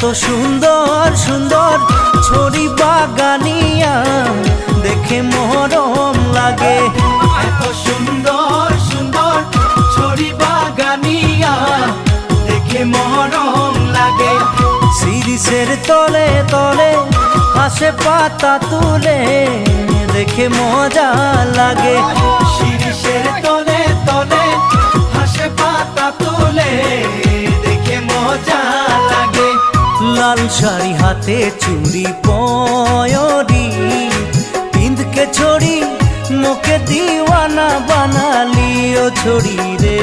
এত সুন্দর সুন্দর ছড়ি বাগানিয়া দেখে মহরম লাগে। এত সুন্দর সুন্দর ছড়ি বাগানিয়া দেখে মহরম লাগে। শিরিষের তলে তলে হাসে পাতা তুলে দেখে মজা লাগে। শিরিষের তলে তলে হাসে পাতা তুলে দেখে মজা লাগে। লাল শাড়ি হাতে চুড়ি পয়রি পিंध के छोड़ी मोके दीवाना बना लियो छोड़ी रे।